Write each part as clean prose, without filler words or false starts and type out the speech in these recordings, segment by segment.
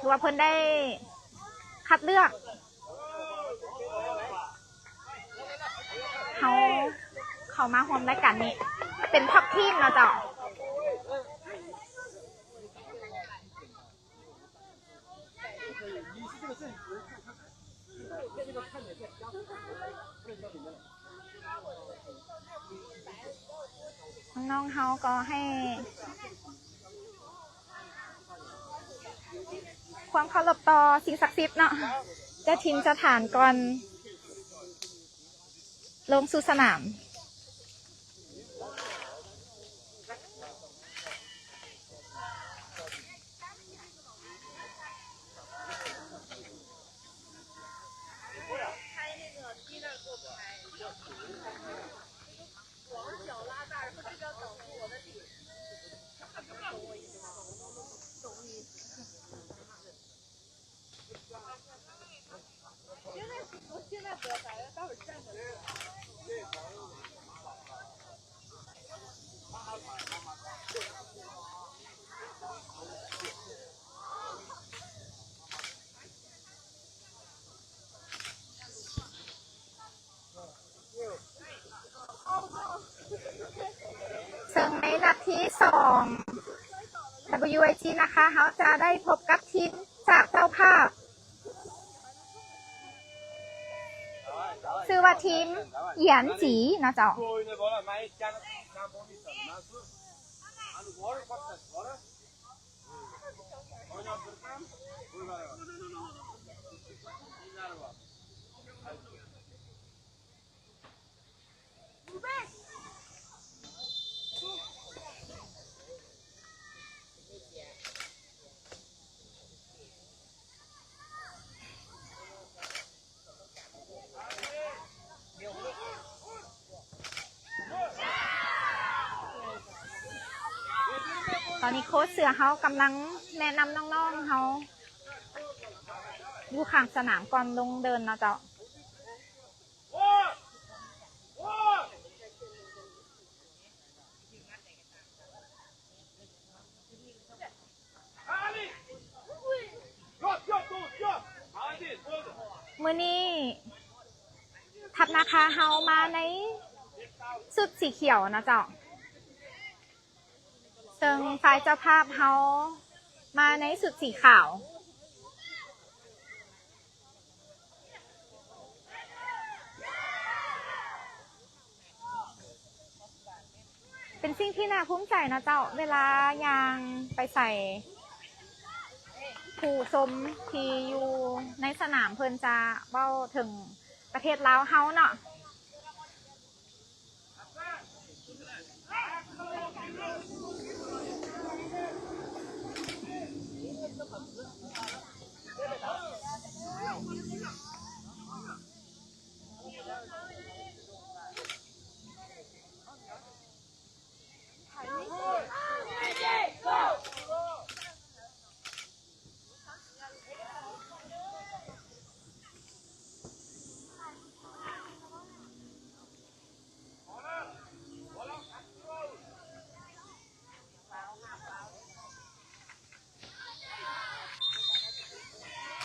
ถือว่าเพิ่นได้คัดเลือกเขามาร่วมรายการนี้เป็นท็อปทีมเนาะเจ้าน้องๆเขาก็ให้ความเคารพต่อสิ่งศักดิ์สิทธิ์เนาะเจ้าถิ่นเจ้าฐานก่อนลงสู่สนามซึ่งในนัดที่2 WIG นะคะเขาจะได้พบกับทีมจากเจ้าภาพชื่อว่าทีมเหยียนจีนะเจ้าตอนนี้โค้ชเสือเขากำลังแนะนำน้องๆเขาอยู่ข้างสนามก่อนลงเดินนะเจ้ามื้อนี้ทัพนาคาเฮามาในชุดสีเขียวนะเจ้าซึ่งฝ่ายเจ้าภาพเฮามาในชุดสีขาวเป็นสิ่งที่น่าภูมิใจนะเจ้าเวลายางไปใส่ผู้ชมที่อยู่ในสนามเพิ่นจะเว้าถึงประเทศลาวเฮาเนาะ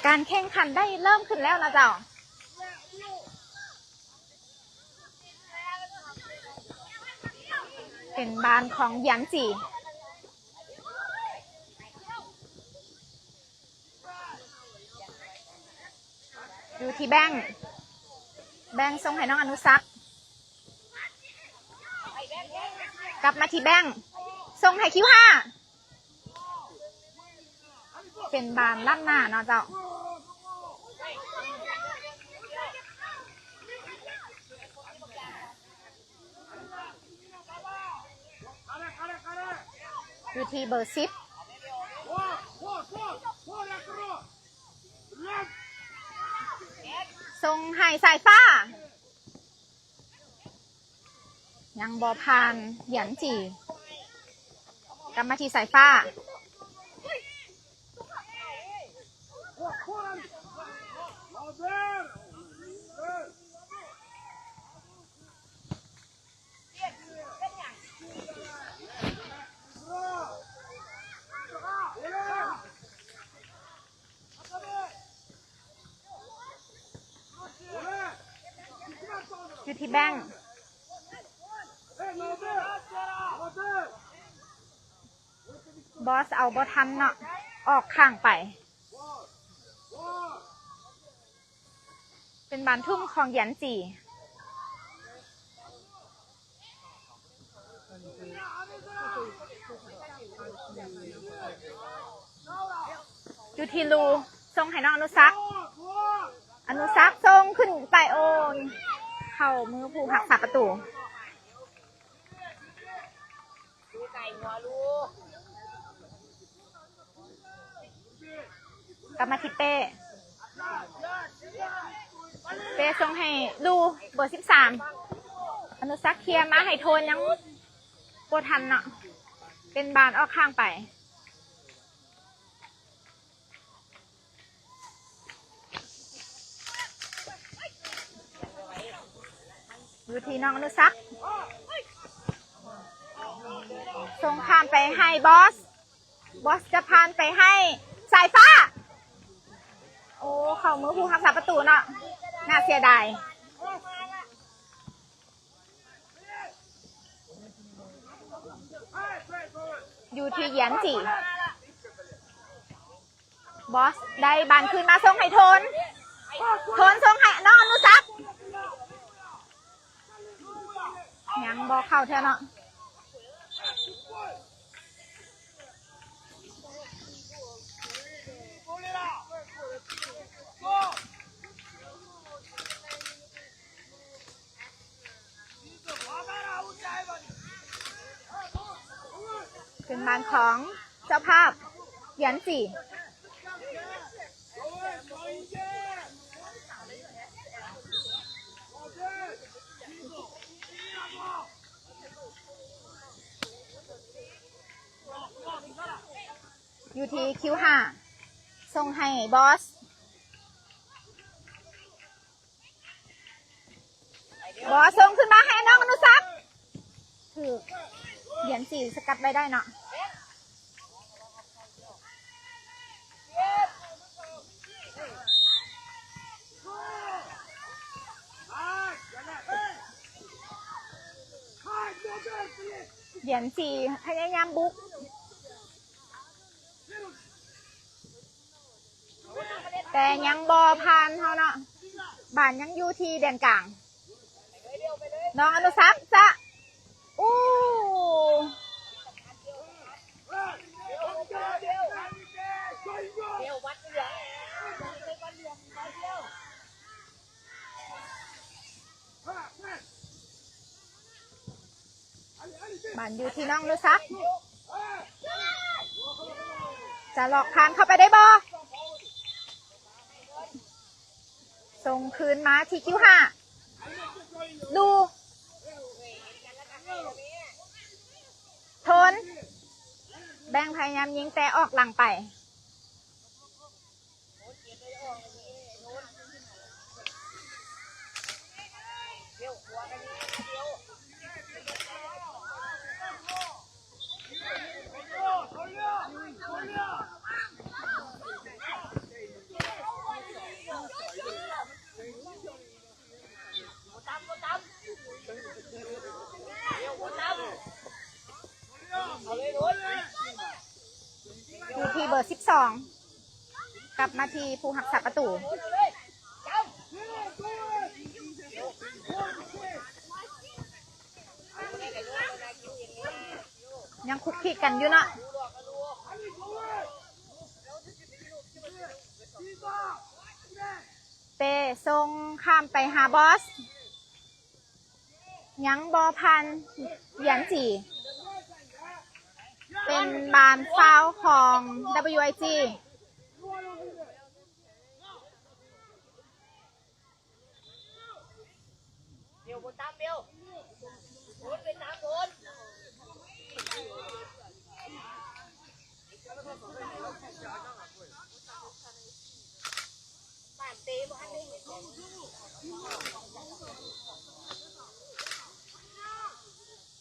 การแข่งขันได้เริ่มขึ้นแล้วนะเจ้าเป็นบ้านของหยันจีอยู่ที่แบงค์ส่งให้น้องอนุสักกลับมาที่แบงค์ส่งให้คิวห้าเป็นบานล้ำหน้าเนาะเจ้าอยู่ที่เบอร์10ส่งให้สายฟ้ายังบอพานหยันจีกลับมาที่สายฟ้า อยู่ที่แบงค์บอสเอาบอทันเนาะออกข้างไปเป็นบานทุ่มของหยันจีอยู่ที่รูทรงให้น้องอนุสักทรงขึ้นไปโอนเข้ามือผู้หักษาประตูกลับมาที่เป้ทรงให้ดูเบอร์13อนุสักเคลียร์มาให้โทนยังโบทันเนาะเป็นบานออกข้างไปอยู่ที่น้องอนุสักส่งข้ามไปให้บอสจะพานไปให้สายฟ้าโอ้เข้ามือผู้รักษาประตูเนาะน่าเสียดายอยู่ที่เหยียนจีบอสได้บานคืนมาส่งให้โทนส่งให้น้องอนุสักยังบอกเข้าเท่าเนาะเป็นบานของเจ้าภาพเหยียนจีอยู่ที่คิว5ส่งให้บอสส่งขึ้นมาให้น้องอนุสักคือเหรียญ4สกัดไว้ได้เนาะเหรียญ4พยายามบุกแต่ยังบอพานเขาเนาะบ้านยังอยู่ที่แดนกลางน้องอนุสักจะอู้บ้านอยู่ที่น้องอนุสักจะหลอกทานเข้าไปได้บอส่งคืนมาที่คิว5ดูทนแบงค์พยายามยิงแต่ออกหลังไปอยู่ที่เบอร์12กลับมาที่ผู้หักษาประตูยังคุกคีกันอยู่เนาะเปส่งข้ามไปหาบอสยังบอพันเหยียนจีเป็นบานฟาวของ WIG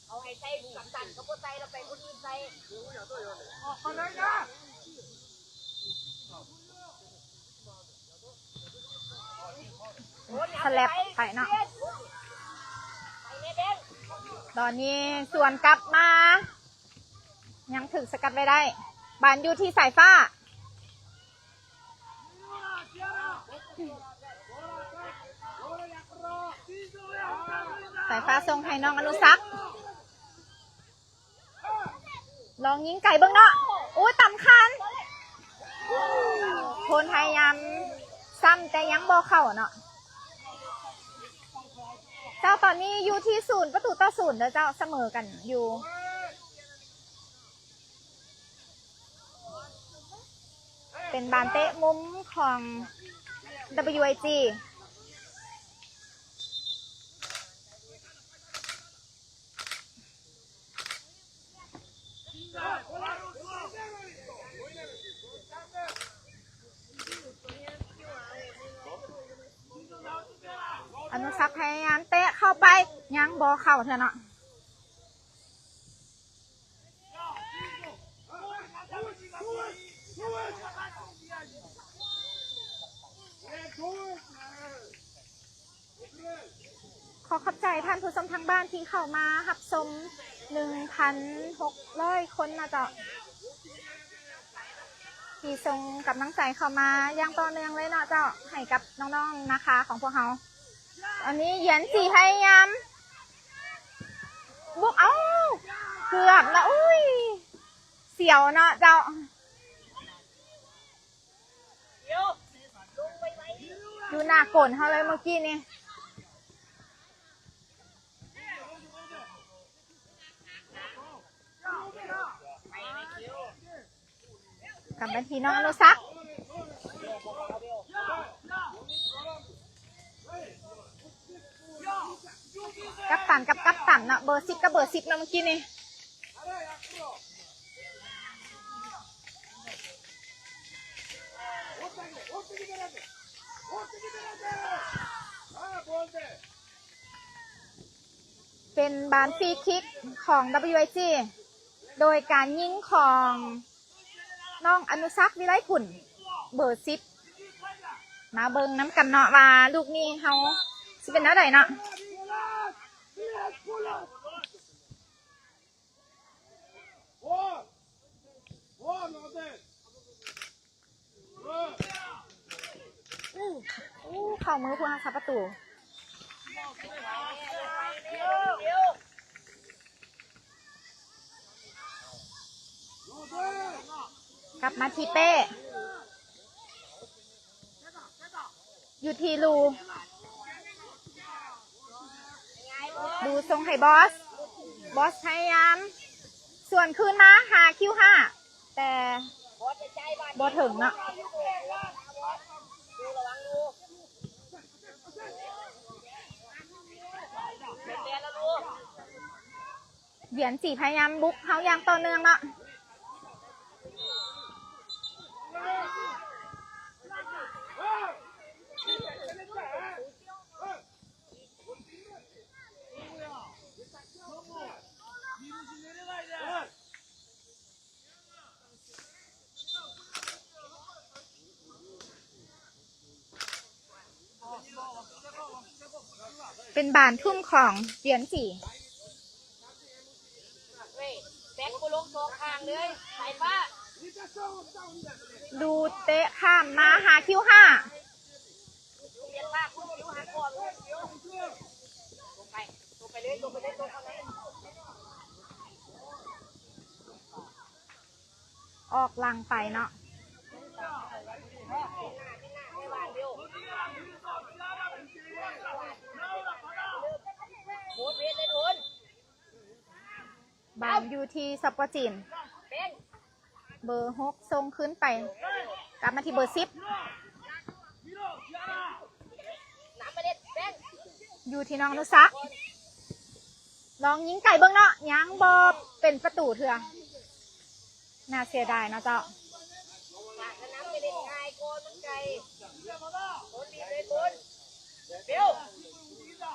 เอาให้ใส่กับตันก็บ่ใส่แล้วไปคนอื่นใส่สแลบไปเนาะ ตอนนี้ส่วนกลับมา ยังถึงสกัดไว้ได้บานอยู่ที่สายฟ้าสายฟ้าส่งให้น้องอนุสักลองยิงไก่เบิ้งเนาะอู้ต่ำคันคนพยายามซ้ำแต่ยังบ่เข้าเนาะเจ้าตอนนี้อยู่ที่0-0แล้วเจ้าเสมอกันอยู่เป็นบานเตะมุมของ WIG อนุสักพยายามเตะเข้าไปยังบอเข้าเถอะเนาะขอขอบใจท่านผู้ชมทางบ้านที่เข้ามารับชม 1,600 คนนะเจ้าที่ส่งกำลังใจเข้ามาอย่างต่อเนื่องเลยเนาะเจ้าให้กับน้องๆนะคะของพวกเราอันนี้เหยียนสีพยายามบุกเอ้าเกือบนะอุ้ยเสียวเนาะเจ้าดูหน้าโกนเขาเลยเมื่อกี้นี่กลับมาทีน้องอนุสักกับตันนะเบอร์10กับเบอร์10นะเมื่อกี้นี่เป็นบานฟรีคิกของ WIG โดยการยิงของน้องอนุสักวิไลผุ่นเบอร์10มาเบิงน้ำกันเนาะว่าลูกนี้เขาสิเป็นอะไรเนาะเข้ามือผู้รักษาประตูกลับมาที่เป้อยู่ที่ดูทรงให้บอสพยายามส่วนคืนมาหาคิว5แต่บอถึงเนาะเหรียญสีพยายามบุกเขาอย่างต่อเนื่องเนาะเป็นบานทุ่มของเหรียญสีดูเตะข้ามมาหาคิว5ออกลังไปเนาะบานอยู่ที่ซัปเปอร์จีนเบอร์6ส่งขึ้นไปกลับมาที่เบอร์10อยู่ที่น้องอนุสักลองยิงไก่เบิ้งเนาะยังบอเป็นประตูเถอะน่าเสียดายนะเจ้า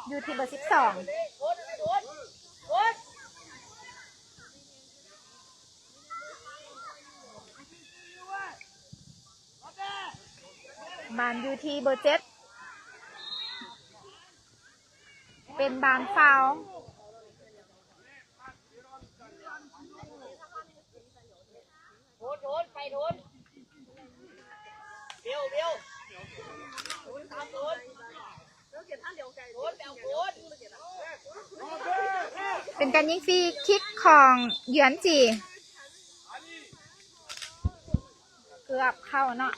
อยู่ที่เบอร์12บานอยู่ที่เบอร์7เป็นบานฟาว โดนไปโดนเบี้ยวโดนตามโดนเป็นการยิงฟรีคิกของเหยือนจีเกือบเข้าเนาะ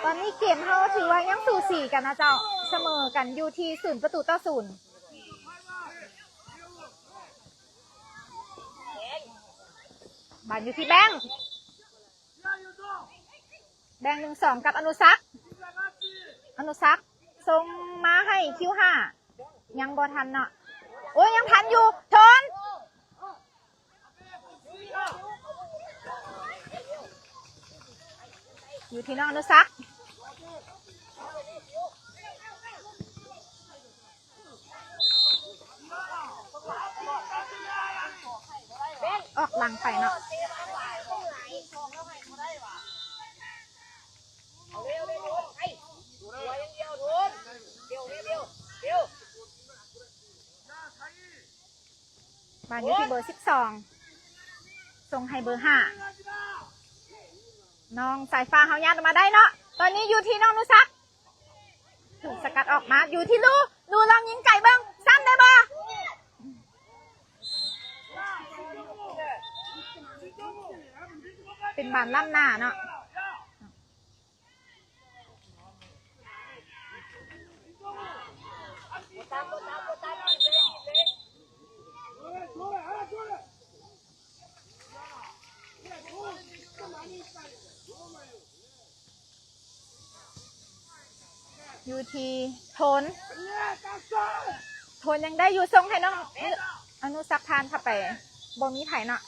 ตอนนี้เกมเขาถือว่ายังสูสีกันนะเจ้าเสมอกันอยู่ที่0-0บานอยู่ที่แบงค์1-2กับอนุสักส่งมาให้คิว5ยังบอทันเนาะโอ้ยยังทันอยู่ทนอยู่ที่น้องอนุสักออกหลังไปเนาะบานอยู่ที่เบอร์12ส่งให้เบอร์5น้องสายฟ้าเฮายัดมาได้เนาะตอนนี้อยู่ที่น้องนุสักถูกสกัดออกมาอยู่ที่ลูลองยิงไก่เบิ้งซ้ำได้บ่เป็นบานล่ำหน้าเนาะอยู่ที่โทนยังได้อยู่ทรงให้น้องอนุสักทานเข้าไปบ่มีไผ่เนาะ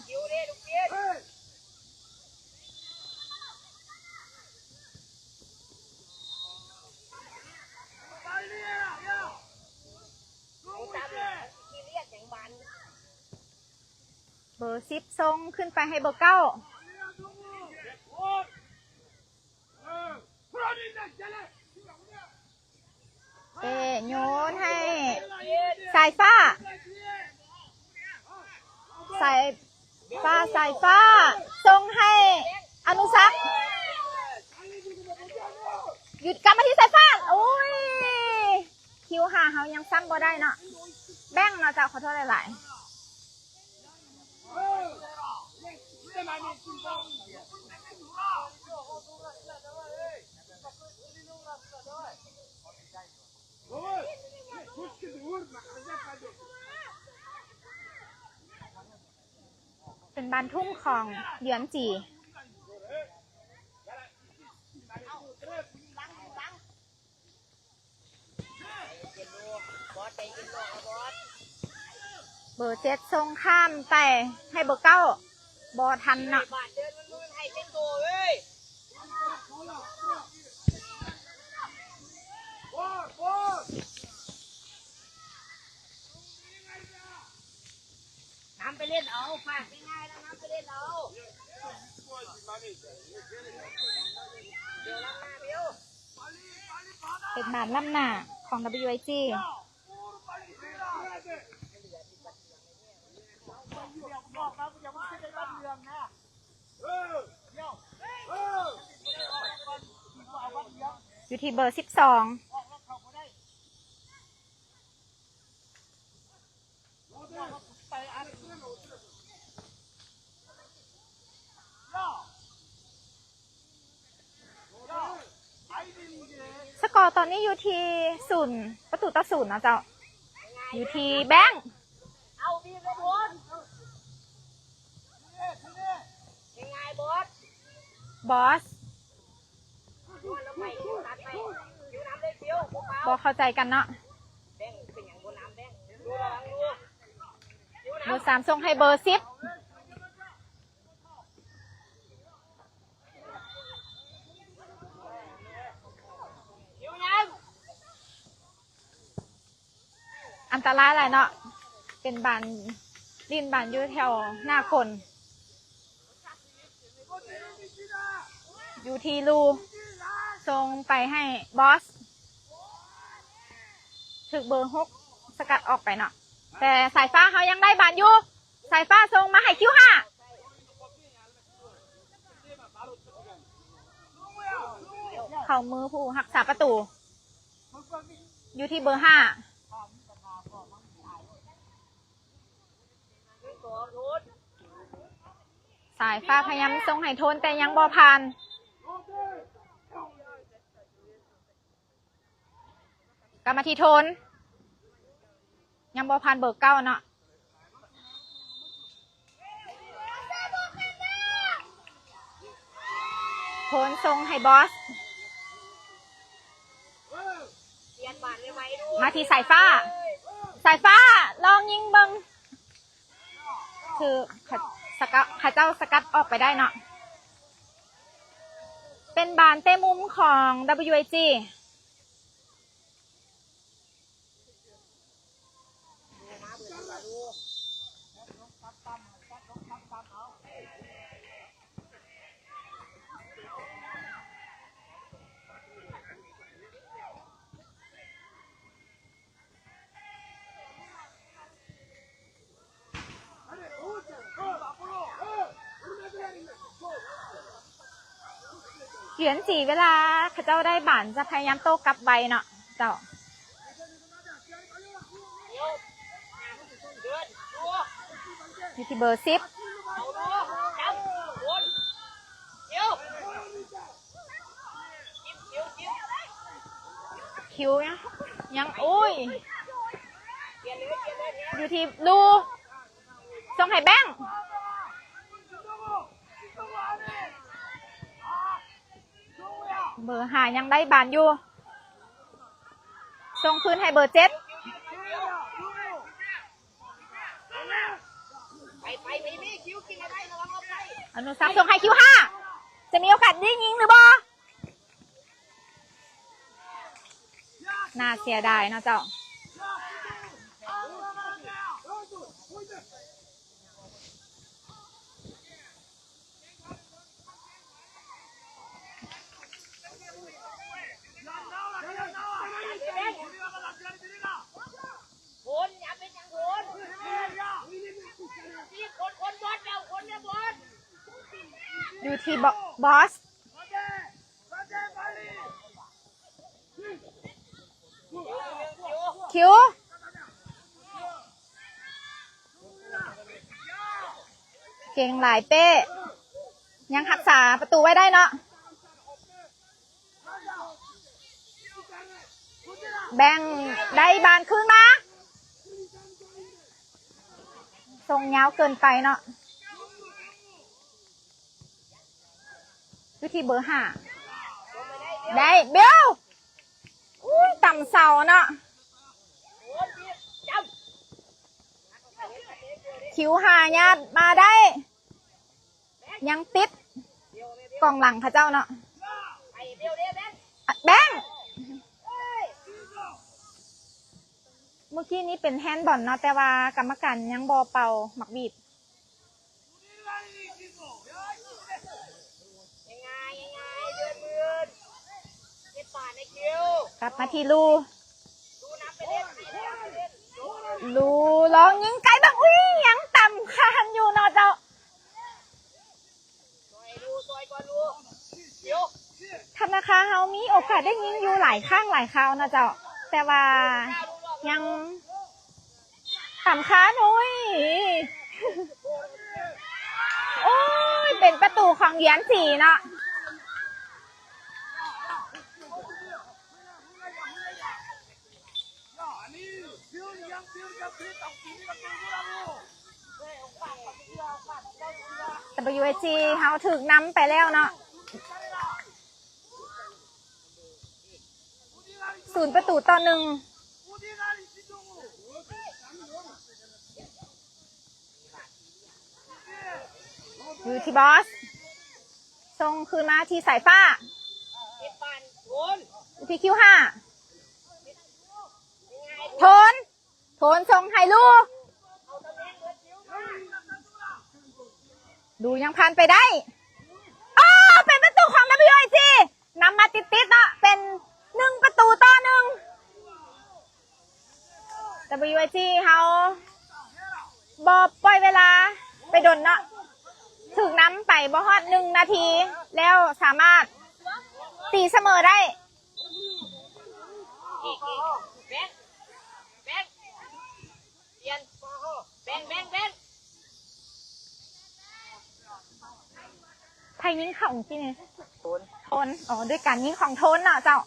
เบอร์10ทรงขึ้นไปให้เบอร์9โยนให้สายฟ้าส่งให้อนุสักหยุดกลับมาที่สายฟ้าโอ้ยคิวหาเขายังซ้ำบ่ได้เนาะแบ่งเนาะจ้าขอโทษหลายๆเป็นบานทุ่งของเหยือนจีเบอร์7ทรงข้ามแต่ให้เบอร์9บอทันเนาะน้ำไปเล่นเอาฝากง่ายๆแล้วน้ำไปเล่นเอาเป็นบานล่ำหน้าของ WIG อยู่ที่เบอร์12สกอร์ตอนนี้อยู่ที่0-0นะเจ้าอยู่ที่แบงค์เอาดีเลยบอสยังไงบอสบอเข้าใจกันเนาะเบอร์3ส่งให้เบอร์10อันตรายอะไรเนาะเป็นบานดินบานอยู่แถวหน้าคนอยู่ที่ลูส่งไปให้บอส ถึกเบอร์6สกัดออกไปเนาะแต่สายฟ้าเขายังได้บานอยู่สายฟ้าส่งมาให้คิว5เข้ามือผู้รักษาประตูอยู่ที่เบอร์5สายฟ้าพยายามส่งให้โทนแต่ยังบ่ผ่านกลับมาที่โทนยังบ่ผ่านเบอร์9เนาะโทนส่งให้บอสมาที่สายฟ้าลองยิงเบิงคือข้าเจ้าสกัดออกไปได้เนาะเป็นบานเต้มุมของ WAG เหรียญจีเวลาข้าเจ้าได้บานจะพยายามโต้กลับไวเนาะเจ้าอยู่ที่เบอร์10คิวยังอุ้ยอยู่ที่ลูส่งให้แบงค์เบอร์5ยังได้บานอยู่ส่งคืนให้เบอร์7อนุสักส่งให้คิว5จะมีโอกาสได้ยิงหรือบ่น่าเสียดายเนาะเจ้าอยู่ที่บอสคิวเก่งหลายเป้ยังรักษาประตูไว้ได้เนาะแบ่งได้บานคืนมาทรงยาวเกินไปเนาะวิธีเบอร์5ได้เบลอุ้ยต่ำเสาเนาะคิว5ญาติมาได้ยังติดกองหลังค่ะเจ้าเนาะแบงเมื่อกี้นี้เป็นแฮนด์บอลเนาะแต่ว่ากรรมการยังบอเป่าหมักบีบกลับมาที่ลูร้องยิงไกลแบบอุ้ยยังต่ำคานอยู่เนาะเจ้าธนาคารเฮามีโอกาสได้ยิงอยู่หลายข้างหลายคราวนะเจ้าแต่ว่ายังต่ำคานอุ้ยโอ้ยเป็นประตูของเหรียญสีเนาะWAG เฮาถึกนำไปแล้วเนาะ0-1อยู่ที่บอสส่งคืนมาที่สายฟ้าอยู่ที่คิว5โทนส่งให้ลูกดูยังผ่านไปได้เป็นประตูของ WAG นำมาติดๆเนาะเป็น1-1 WIG เขาบอปล่อยเวลาไปดนเนาะถึงน้ำไปบ่ฮอด1 นาที แล้วสามารถตีเสมอได้อีกแบงแบงเปลี่ยนแบงไทยยิงของที่นี่โทนอ๋อด้วยการยิงของโทนเนาะเจ้า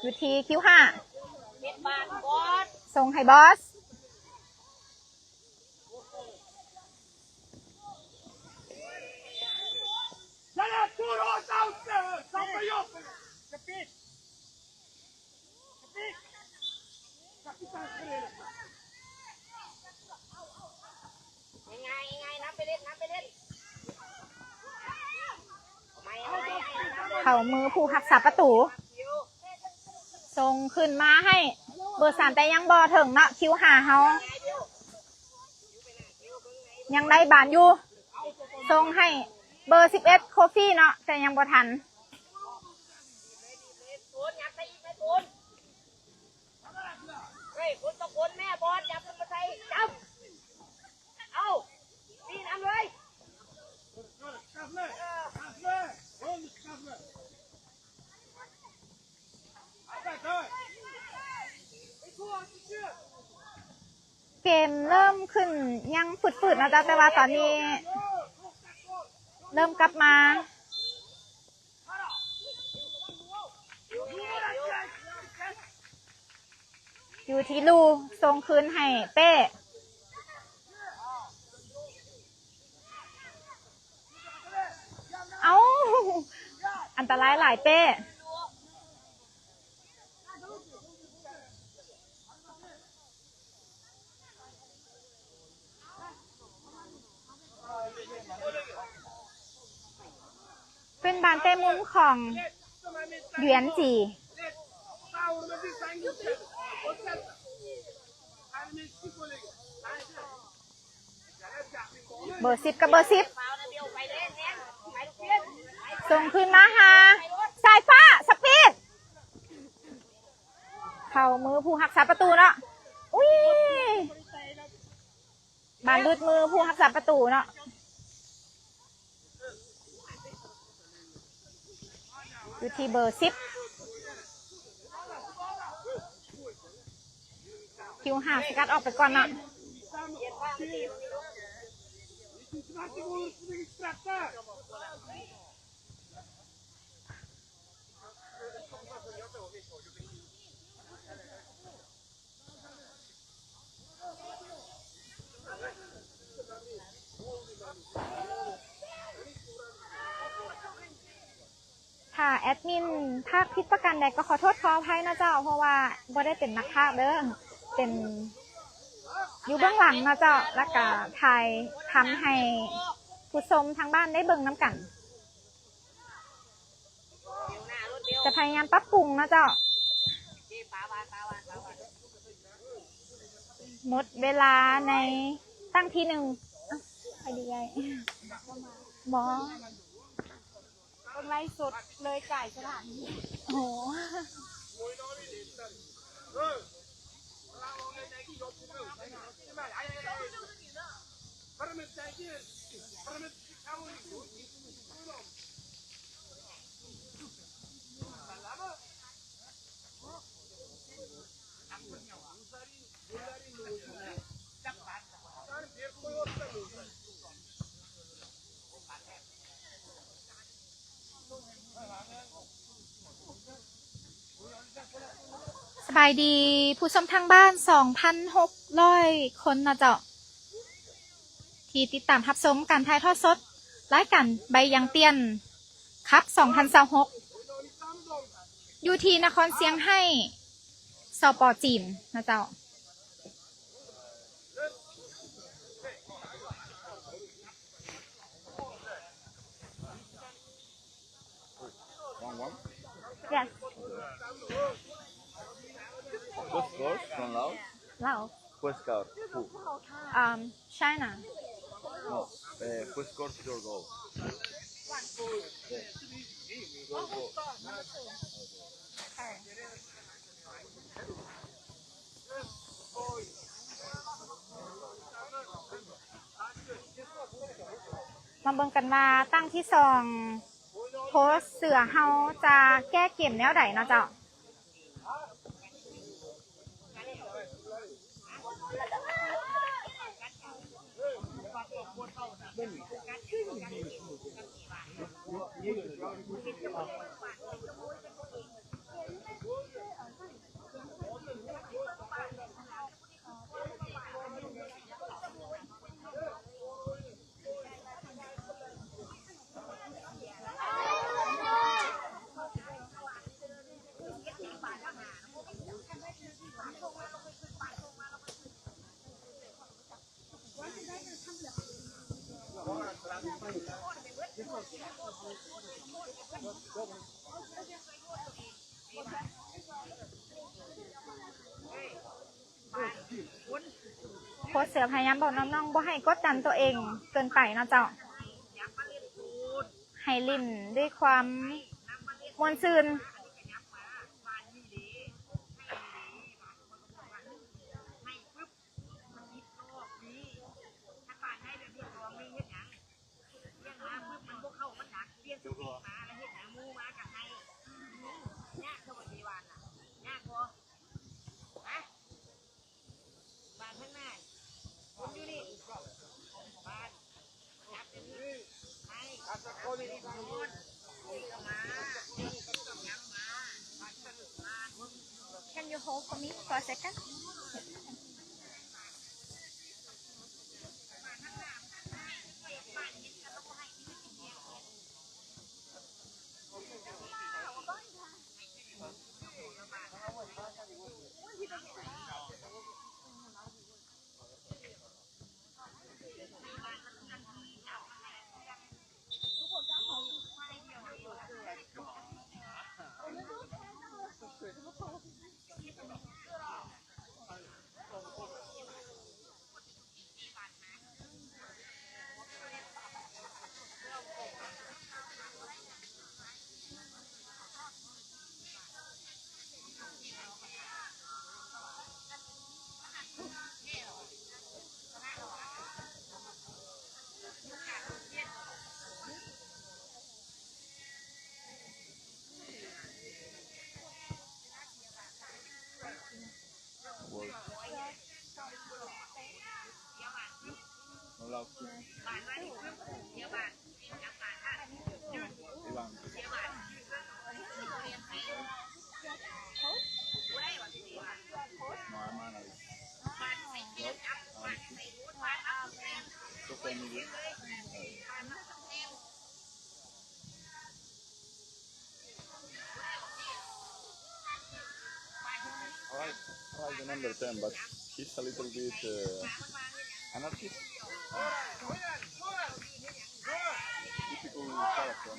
อยู่ที่คิว5เป็นบานบอสส่งให้บอสยังไงน้ำไปเล่นเขามือผู้รักษาประตูส่งขึ้นมาให้เบอร์3แต่ยังบอถึงเนาะคิว5เขายังได้บานอยู่ส่งให้เบอร์11โคฟี่เนาะแต่ยังบ่ทันคุณตะโกนแม่บอลจับมันมาใส่จับเอานี่น้ำเลยเกมเริ่มขึ้นยังฝืดๆนะจ๊ะแต่ว่าตอนนี้เริ่มกลับมาอยู่ที่ลูส่งคืนให้เป้เอ้าอันตรายหลายเป้เป็นบานเต้มุมของเหวียนจีเบอร์10กับเบอร์10ส่งคืนมาหาสายฟ้าสปีดเข้ามือผู้รักษาประตูเนาะอุ้ยบานลุดมือผู้รักษาประตูเนาะอยู่ที่เบอร์10คิว5สกัดออกไปก่อนเนาะค่ะแอดมินภาคพิษประกันใดก็ขอโทษขออภัยนะเจ้าเพราะว่าบ่ได้เป็นนักภาคเด้อเป็นอยู่เบื้องหลังนะเจ้าแล้วก็ถ่ายทำให้ผู้ชมทางบ้านได้เบิ่งน้ำกันจะพยายามปรับปรุงนะเจ้าหมดเวลาในตั้งที่1ใครดีไงหมอไล่สดเลยจ่ายสถานโอ้สบายดีผู้ชมทางบ้าน 2,600 คนนะเจ้าที่ติดตามรับชมการถ่ายทอดสดรายการใบยังเตียนครับ2026อยู่ที่นครเซียงไฮ้สป.จีนนะเจ้าYes. What score from Laos? Laos. What score? Who? China. No. What scored your goal? มาเบิ่งกันว่าตั้งที่สองโค้ชเสือเฮาจะแก้เกมแนวใดเนาะเจ้าโค้ชเสือพยายามบอกน้องๆบ่ให้กดดันตัวเองเกินไปเนาะเจ้าให้ลิ้นด้วยความมวลซืนCan you hold for me for a second? I like the number 10, but he's a little bit anarchist. Typical character.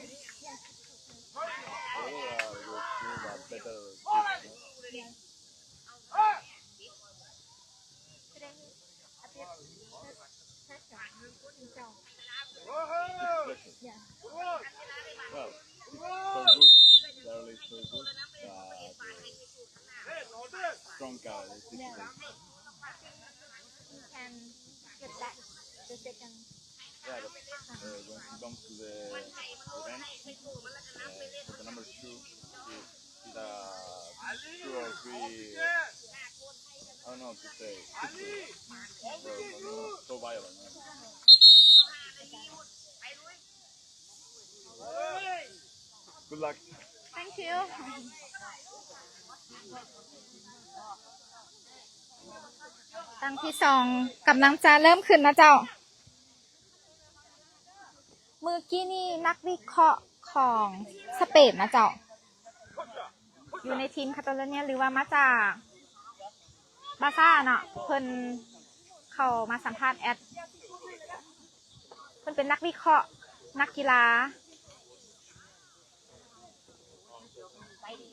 But better kids, Yeah. well, so good, barely so good, but strong car is difficult. You can get back the second. Yeah, but when he comes to the event, the number 2, he's a 2 or 3, I don't know what to say, so violent. Good luck. Thank you. ตั้งที่สองกำลังจะเริ่มขึ้นนะเจ้าเมื่อกี้นี่นักวิเคราะห์ของสเปนนะเจ้าอยู่ในทีมคาตาโลเนียหรือว่ามาจากบาซ่าเนาะเพิ่นเข้ามาสัมภาษณ์แอดเพิ่นเป็นนักวิเคราะห์นักกีฬา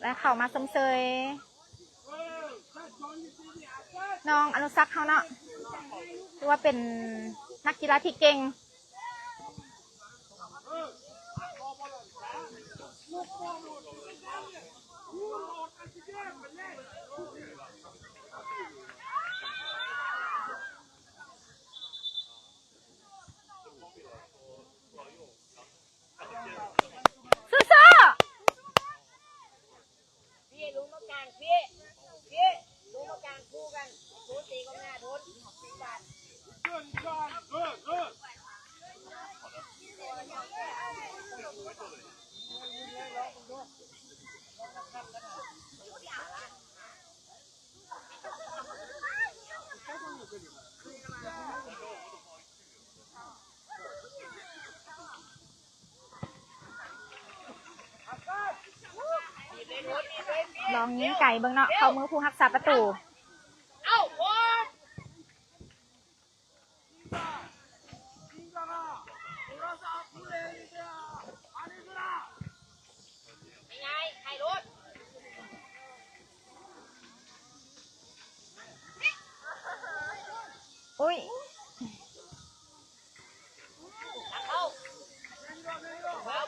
และเข้ามาชมเชยน้องอนุสักเขาเนาะถือว่าเป็นนักกีฬาที่เก่ง สู้ๆ พี่ลุงมากลางพี่ลุงมากลางคู่กันโทนตีก็หน้าโทนบาท ลองยิงไก่เบิ่งเนาะเข้ามือผู้รักษาประตู เอ้าบอลยังไงใครรถ อุ้ย เข้า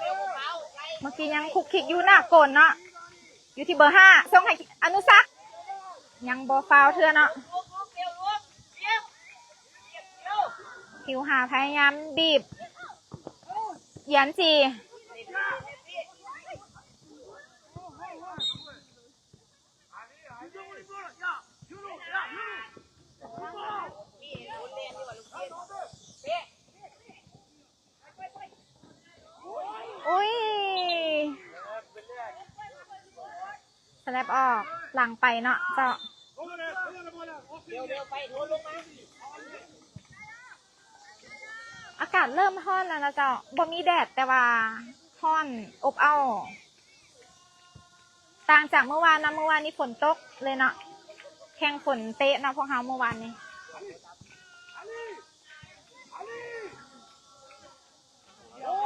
เร็วไป เมื่อกี้ยังคุกคิกอยู่หน้าโกนเนาะอยู่ที่เบอร์ 5ส่งให้อนุสักษ์ยังบอฟาวเทื่อเนาะ ลุกเร็วลุกเร็วเร็ว คิวหาพยายามบีบเหยียนจีอุ้ยสแลบออกหลังไปเนาะเจ้า เร็วไปโทนลงมา อากาศเริ่มร้อนแล้วนะเจ้าบ่มีแดดแต่ว่าร้อนอบอ้าวต่างจากเมื่อวานนะเมื่อวานนี้ฝนตกเลยเนาะแข่งฝนเตะเนาะพวกเขาเมื่อวานนี้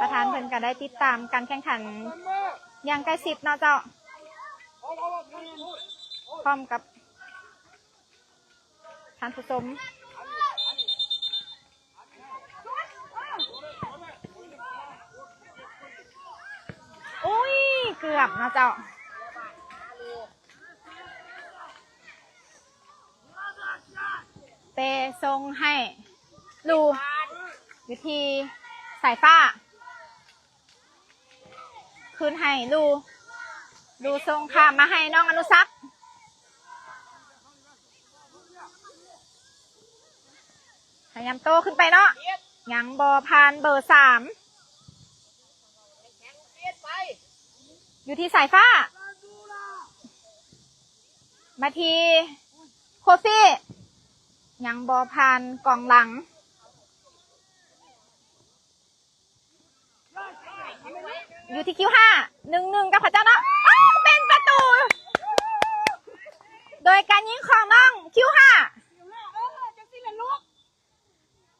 ประธานเพิ่นก็ได้ติดตามการแข่งขันอย่างใกล้ชิดเนาะเจ้าพร้อมกับท่านผู้ชมอุ้ยเกือบนะเจ้าเตะทรงให้ลูอยู่ที่สายฟ้าคืนให้ลูทรงค่ะมาให้น้องอนุสักษ์พยายามโตขึ้นไปเนาะยังบอพานเบอร์ 3อยู่ที่สายฟ้ามาทีโคฟี่ยังบอพานกองหลังอยู่ที่คิว5-1กับพระเจ้าเนาะเป็นประตู โดยการยิงของน้องคิว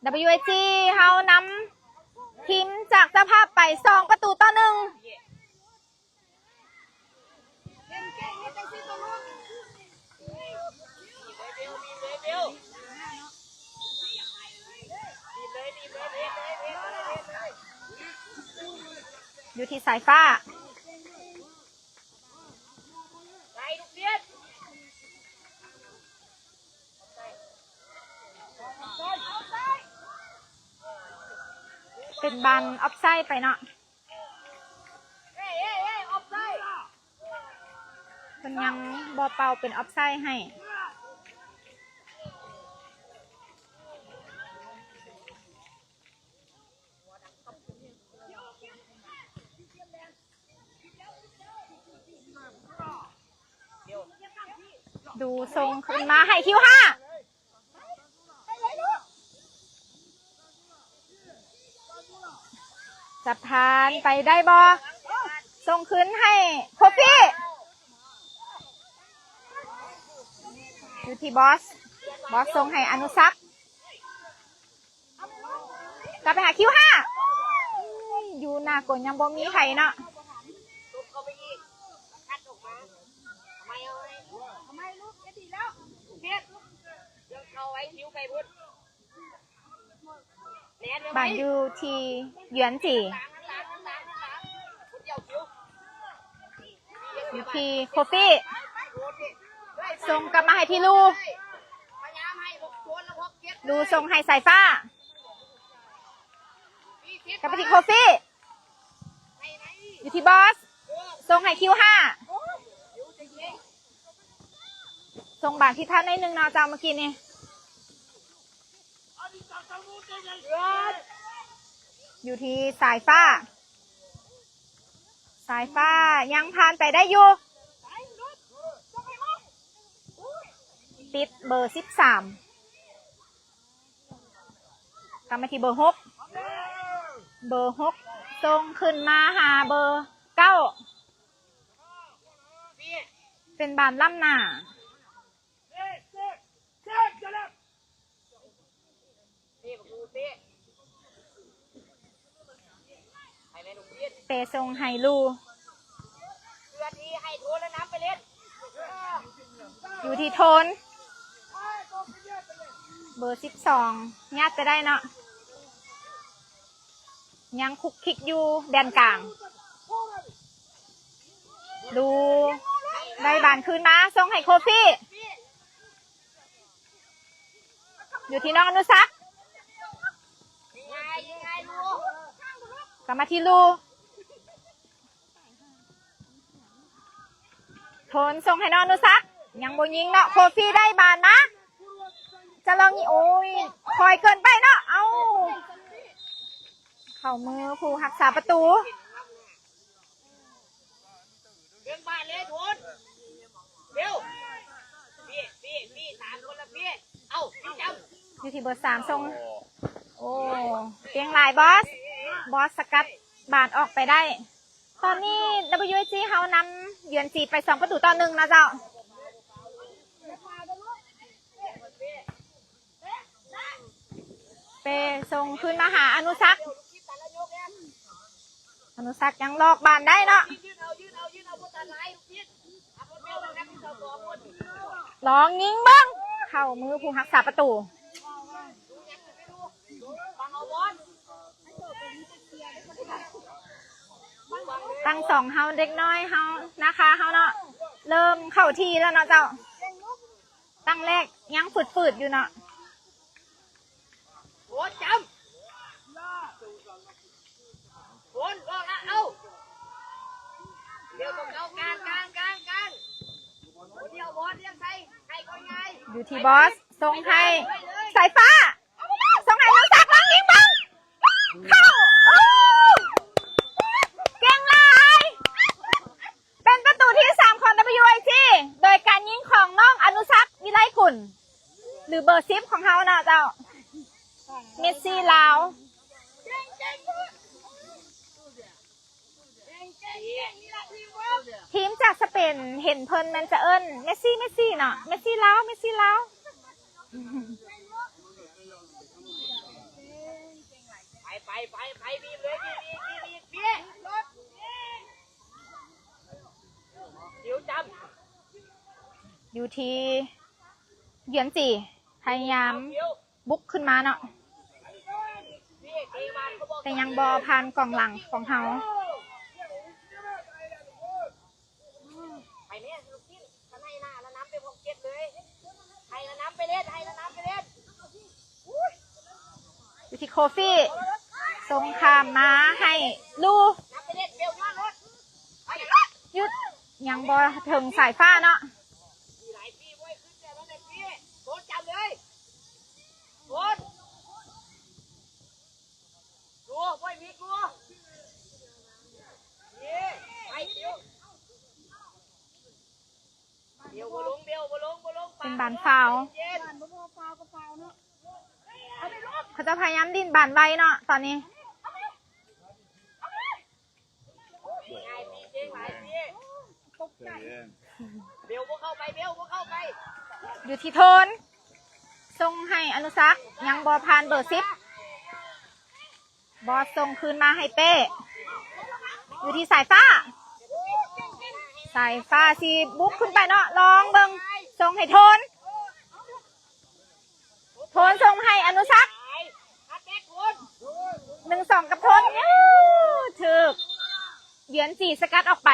5WAG เฮานำทีมจากเจ้าภาพไป2-1อยู่ที่สายฟ้าเป็นบันออฟไซด์ไปเนาะมันยังบอเป่าเป็นออฟไซด์ให้ดูทรงขึ้นมาให้คิว5จะผ่านไปได้บอส่งขึ้นให้โคฟี่อยู่ที่บอสส่งให้อนุสักษ์กลับไปหาคิว5อยู่หน้ากลยังบ่มีใครเนาะบ้านอยู่ที่เหยือนจี อยู่ที่โคฟี่ส่งกลับมาให้ที่ลูลูส่งให้สายฟ้ากลับไปที่โคฟี่อยู่ที่บอสส่งให้คิว5ส่งบาทที่ท่านในหนึ่งนอเจ้าเมื่อกี้นี่อยู่ที่สายฟ้ายังผ่านไปได้อยู่ติดเบอร์13กลับมาที่เบอร์6ส่งขึ้นมาหาเบอร์9เป็นบานล่ำหน้าเปส่งไฮลูอยู่ที่โทนเบอร์12ญาติไปได้เนาะยังคุกคิกอยู่แดนกลางดูได้บานคืนมาส่งให้โคฟี่อยู่ที่น้องอนุสักกลับมาที่ลูโทนส่งให้น้องอนุสักยังบ่ยิงเนาะโคฟี่ได้บานนะจะลองนี่โอ้ยคอยเกินไปเนาะเอาเข่ามือผู้รักษาประตูเรื่องบ้านเลยทุนเร็วพี่3 คนละพี่เอ้าพี่จำอยู่ที่เบอร์3ส่งโอ้เพียงหลายบอสสกัดบาดออกไปได้ตอนนี้ WSG เขานำเยือนจีดไป2 ประตูต่อ 1นะเจ้าเปส่งขึ้นมาหาอนุสักยังลอกบานได้เนาะลองยิงบ้างเข้ามือผู้รักษาประตูตั้ง2เฮาเด็กน้อยเฮานะคะเฮาเนาะเริ่มเข้าทีแล้วเนาะเจ้าตั้งแรกยังฝืดอยู่เนาะโอนจำโอนบอกละเอาเดี๋ยวต้องเอากลางเดี๋ยวบอสเรียกใครก็ไงอยู่ที่บอสส่งให้สายฟ้าส่งให้น้องสักลองยิงบ้างเข้าเก่งหลายเป็นประตูที่3ของ WIG โดยการยิงของน้องอนุสักวิไลกุลหรือเบอร์10ของเขาเนาะเจ้าเมสซี่ลาวทีมจากสเปนเห็นเพิ่นมันจะเอิ้นเมสซี่เนาะเมสซี่ลาวไปบีบเลยบีบเดี๋ยวจำอยู่ที่เยือนจีพยายามบุกขึ้นมาเนาะแต่ยังบอผ่านกองหลังของเขาไปเนี่ยลูกชิ้นข้างในหน้าแล้วน้ำไปพกเก็ตเลยให้แล้วน้ำไปเล่นอยู่ที่โคฟี่ส่งข้ามมาให้ลูหยุดยังบอถึงสายฟ้าเนาะเป็นบานฟาวเขาจะพยายามดิ้นบานไว้เนาะตอนนี้อยู่ที่โทนส่งให้อนุสักยังบอพานเบอร์10บอสส่งคืนมาให้เป้อยู่ที่สายฟ้าสีบุกขึ้นไปเนาะลองเบิ่งส่งให้โทนส่งให้อนุสัก1-2กับโทนถึกเยือนจีสกัดออกไป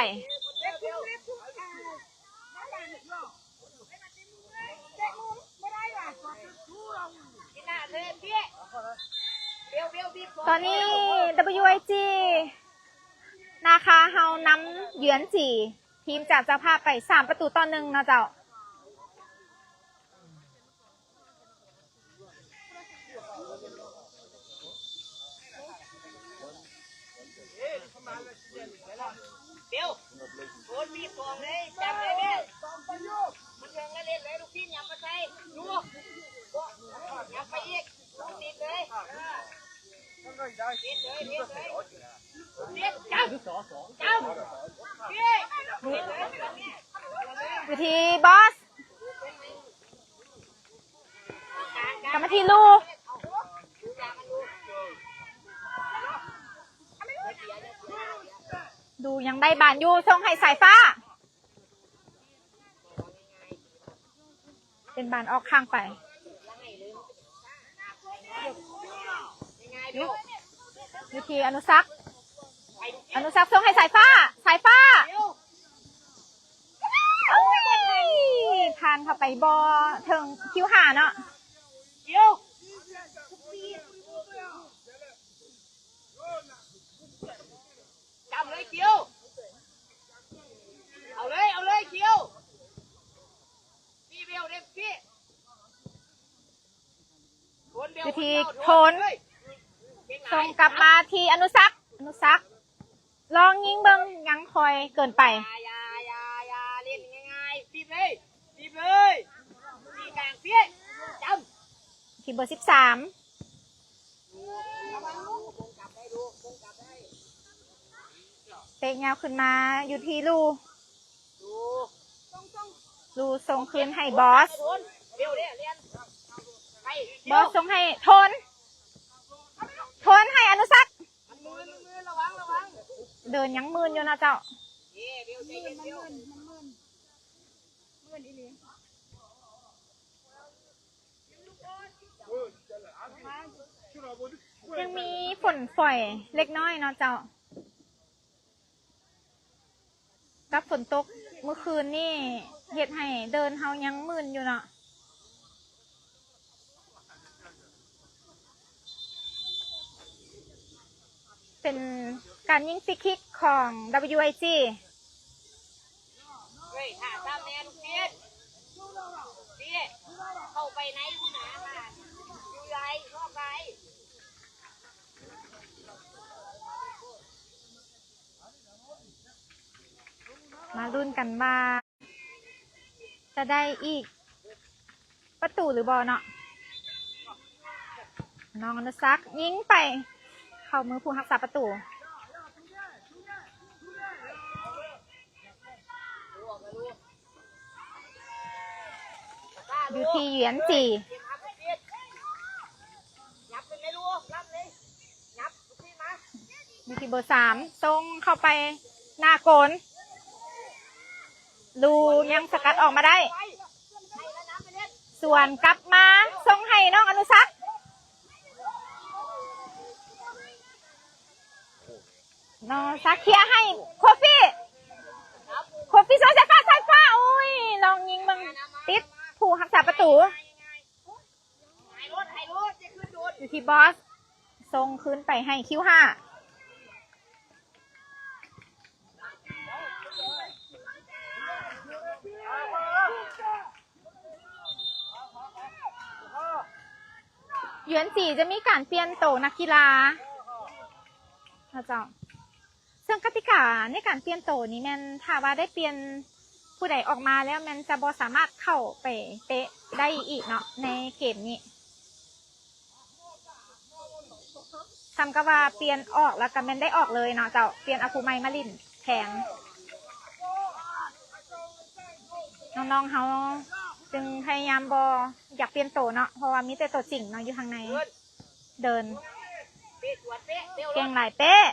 ที่หน้าเลยพี่เบี้ยวบีบ ตอนนี้ WIG นะคะเฮานำเยือนจีทีมจากเจ้าภาพไป3-1เนาะเจ้าเบี้ยวโดนบีบกองเลยจับเลยเบี้ยวมันยังเล่นเลยลูกพี่ยับมาใส่ดูยับไปอีกติดเลยติดจับพี่วิธีบอสกลับมาที่ลูกดูยังได้บานอยู่ส่งให้สายฟ้าเป็นบานออกข้างไปวิธีอนุสักษ์ส่งให้สายฟ้าผ่านเข้าไปบอถึงคิวหาเนาะจับเลยเกี้ยวเอาเลยเกี้ยวพี่เบี้ยวเด็กพี่วิธีโทนส่งกลับมาที่อนุสักษ์ลองยิงเบิ้งยังคอยเกินไปอย่าเล่นง่ายๆบีบเลยบีกลางพี่จำที่เบอร์13เตะยาวขึ้นมาอยู่ที่ลูส่งคืนให้บอสส่งให้โทนให้อนุสักษ์เดินยังมืนอยู่นะเจ้ายังมีฝนฝอยเล็กน้อยเนาะเจ้ากับฝนตกเมื่อคืนนี่เฮ็ดให้เดินเฮายังมึนอยู่เนาะเป็นการยิงฟรีคิกของ WIG ถ้าทำแนวพี่เข้าไปไหนหนาค่ะอยู่ไรเข้าไปมาลุ้นกันว่าจะได้อีกประตูหรือบอลเนาะน้องอนุสักษ์ยิงไปเข้ามือผู้รักษาประตูอยู่ที่เหยียนจีอยู่ที่เบอร์3ตรงเข้าไปหน้าโกนลูยังสกัดออกมาได้ส่วนกลับมาส่งให้น้องอนุสักษ์น้องสักเคลียร์ให้โคฟี่ส่งสายฟ้าอุ้ยลองยิงมึงติดผู้รักษาประตูอยู่ที่บอสส่งคืนไปให้คิว5เหยือนจีจะมีการเปลี่ยนโตนักกีฬาเจ้าซึ่งกติกาในการเปลี่ยนโตนี้แมนถ้าว่าได้เปลี่ยนผู้ใดออกมาแล้วแมนจะบ่สามารถเข้าไปเตะได้อีกเนาะในเกมนี้ทำก็ว่าเปลี่ยนออกแล้วก็แมนได้ออกเลยเนาะเจ้าเปลี่ยนอาคูไมมาลินแทนน้องๆเขาจึงพยายามอยากเปลี่ยนโตเนาะเพราะว่ามีแต่โตจริงเนาะอยู่ข้างในเดินเก่งหลายเป๊ะ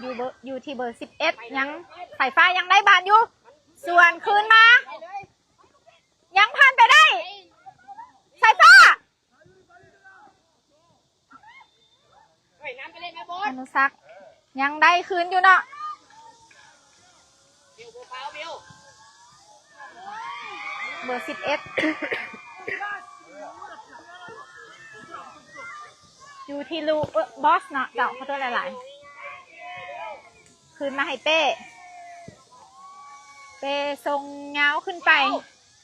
อยู่ที่เบอร์11ยังสายฟ้ายังได้บานอยู่ส่วนคืนมายังผ่านไปได้สายฟ้าอนุสักษ์ยังได้คืนอยู่เนาะ เอาเบล เบอร์11 อยู่ที่ลูบอสเนาะเจ้าเขาตัวหลายๆคืนมาให้เป้ทรงเงาขึ้นไป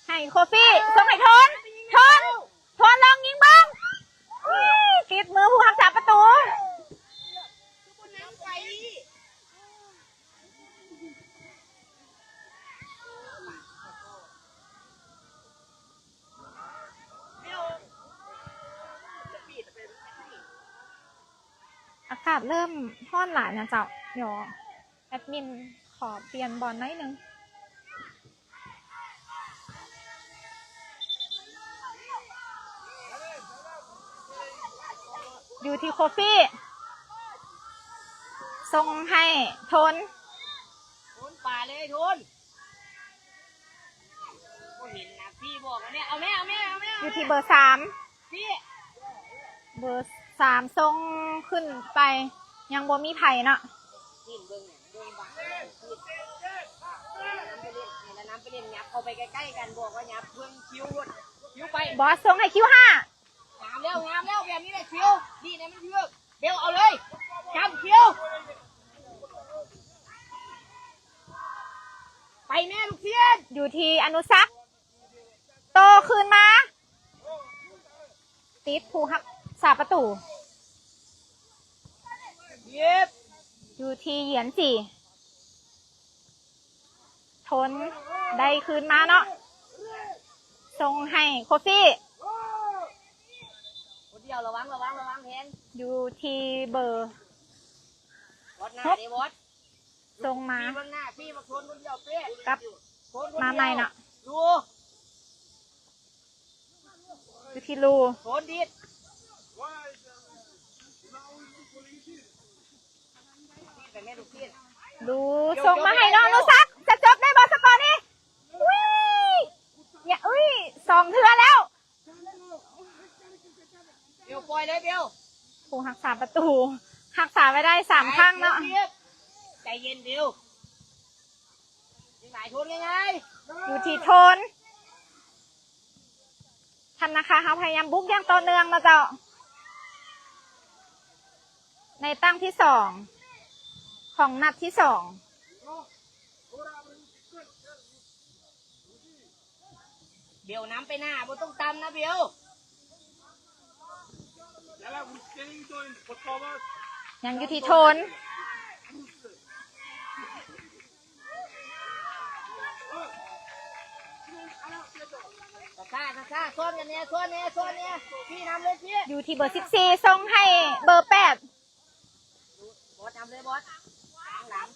ให้โคฟี่ทรงให้ทนลองยิงบ้างติดมือผู้รักษาประตู คนน้ำไปเบลจะปิดเป็น อากาศเริ่มห้อนหลายนะเจ้าเดี๋ยวแอดมินขอเปลี่ยนบอลหน่อยนึงอยู่ที่โคฟี่ส่งให้ทน ทุนป่าเลยทุนก็เห็นนะพี่บอกแล้วเนี่ยเอาแม่ อยู่ที่เบอร์3 พี่ เบอร์3ส่งขึ้นไปยังบ่มีไผ่เนาะ กินเบิ้งเนี่ยเบิ้งบังน้ำไปเล่นยับเอาไปใกล้ๆกันบอกว่ายับเบิ้งคิวไป บอสส่งให้คิว5 งามแล้วแบบนี้เลยคิวดีเนี่ยมันเยือกเบลเอาเลยจำคิวไปแม่ลูกเทียน อยู่ที่อนุสักษ์โตคืนมาติดผู้หักษาประตู เย็บ อยู่ที่เหยียนสี่ทนได้คืนมาเนาะส่งให้โคฟี่ คนเดียวระวังแทน อยู่ที่เบอร์ วอดหน้าดิวอด ส่งมา พี่เบื้องหน้าพี่มาชนคนเดียวเป๊ะ กับมาใหม่เนาะ ดู อยู่ที่รู ชนดิด ไปแม่ลูกเทียน ดูส่งมาให้น้องอนุสักษ์จะจบได้บอลสกอร์นี้อุ้ยเนี่ยอุ้ย2 เทือแล้ว เบลปล่อยเลยเบล ผู้หักษาประตูหักษาไว้ได้3 ครั้งเนาะ ใจเย็นเบลยังไงชนยังไง อยู่ที่ทนทันนะคะเขาพยายามบุกอย่างต่อเนื่องนะเจ้าในตั้งที่2ของนัดที่2 เบลน้ำไปหน้าบ่ต้องตำนะเบล ยังอยู่ที่ทน ซ่าซ้อนกันเนี่ยซ้อนเนี่ยพี่นำเลยพี่ อยู่ที่เบอร์14ส่งให้เบอร์8 บอสนำเลยบอสหลัง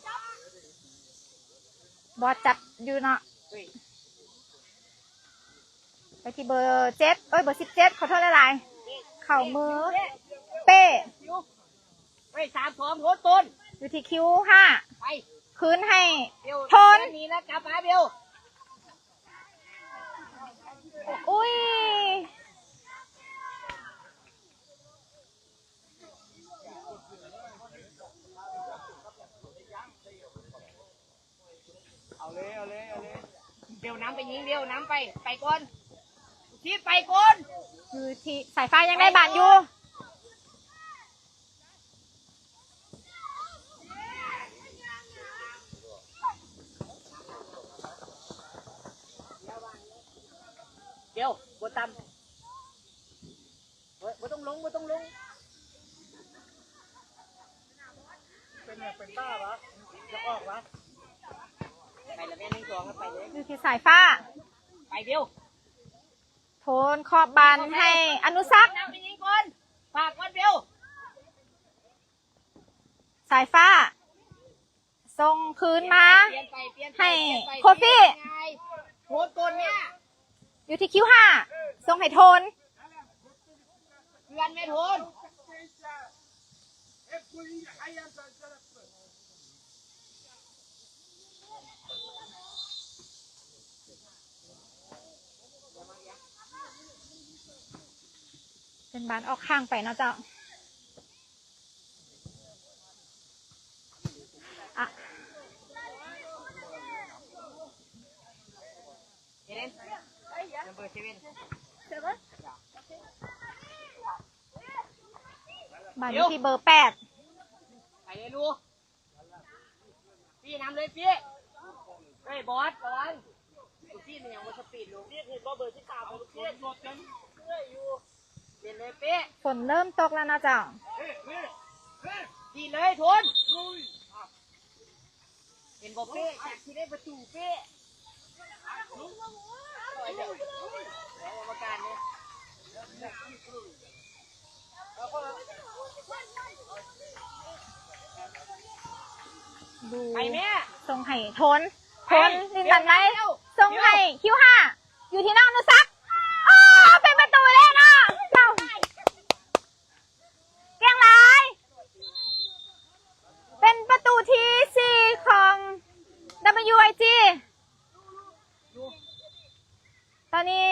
บอสจับอยู่เนาะ เฮ้ย ไปที่เบอร์7เบอร์17ขอโทษหลายๆเข่ามือเป้ ไป3-2โหต้น อยู่ที่คิว ไป 5คืนให้ เบล ทน นี่นะกลับมาเบล อุ้ย เอาเลย เบลน้ำไปยิงเบลน้ำไปก่อนทีไปก่อน อยู่ที่สายฟ้ายังได้บานอยู่ เบลบนตำบ่ต้องลง เป็นบ้าปะจะออกวะ ไปแล้วแม่1-2แล้วไปเลย อยู่ที่สายฟ้า ไปเบล โทนขอบบานให้อนุสักษ์ น้ำไปยิงก่อนฝากก่อนเบล สายฟ้าส่งคืนมา เปลี่ยนไป ให้โคฟี่ โหต้นเนี่ย อยู่ที่คิว5ส่งให้โทน เพื่อนแม่โทน เป็นบานออกข้างไปเนาะเจ้าอะ บานอยู่ที่เบอร์ 8 ไปเลยลูกพี่นำเลยพี่เฮ้ยบอสระวังพี่มันยังว่าสปีดลูกพี่เห็นว่าเบอร์ที่3ของลูกพี่หมดกันเฮ้ยอยู่เปลี่ยนเลยพี่ ฝนเริ่มตกแล้วนะเจ้า ดีเลยทนเห็นบอกเป้จากที่ได้ประตูเป้แล้วกรรมการเนี่ย ดู ไปแม่ ทรงไห่ทนลินดันไหมทรงไห่คิว5อยู่ที่น้องอนุสักอ๋อเป็นประตูเลยเนาะเจ้าแกงไรเป็นประตูที่4ของ WIG ตอนนี้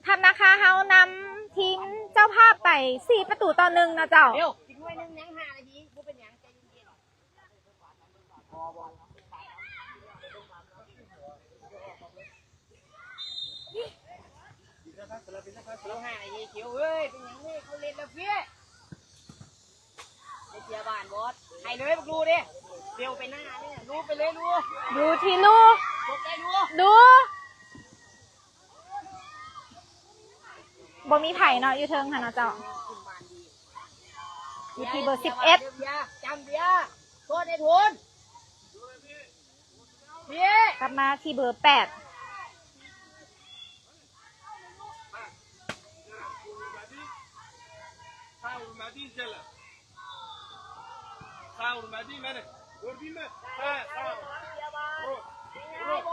ทำนะคะเฮานำทีมเจ้าภาพไป4 ประตูต่อ 1นะเจ้า เดี๋ยวอีกหน่วยนึงยัง5 นาทีบ่เป็นหยังใจเย็นเรา5 นาทีเขียวเฮ้ยเป็นหยังนี่เขาเล่นแล้วพี่ไอเจียบ้านบอสให้เลยมาดูดิเดี๋ยวไปหน้าเนี่ยรู้ไปเลยรู้ ดูทีลูก จบได้รู้ ดูบ่มีไผ่เนาะอยู่เทิงค่ะเนาะเจ้าอยู่ที่เบอร์ 11 จำเบียร์โทษไอ้ทุนเบียร์ กลับมาที่เบอร์ 8 เ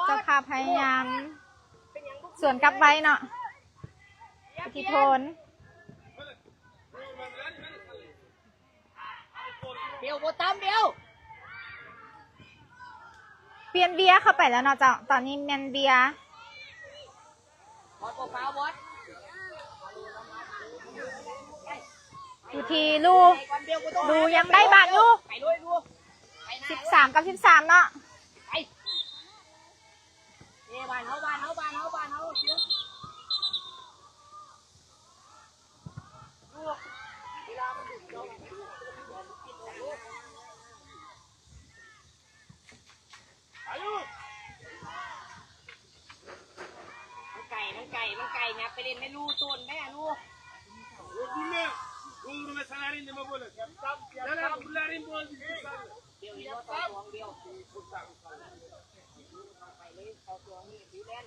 จ้าภาพพยายามสวนกลับไว้เนาะพิธีโทน เบียวโบตามเบียว เปลี่ยนเบียร์เข้าไปแล้วเนาะเจ้าตอนนี้แมนเบียร์ บอสโปรฟ้าบอส อยู่ที่ลูกดูยังได้บาทอยู่ ไปด้วยดู13 กับ 13 เนาะ ไปเบ้านเขาเชียวดูเวลามันดุเรามันไก่งับไปเล่นไม่รู้ต้นแม่รู้เดี๋ยวนี้ต่อสองเดียวไปเลยเอาตัวนี้คิวแลน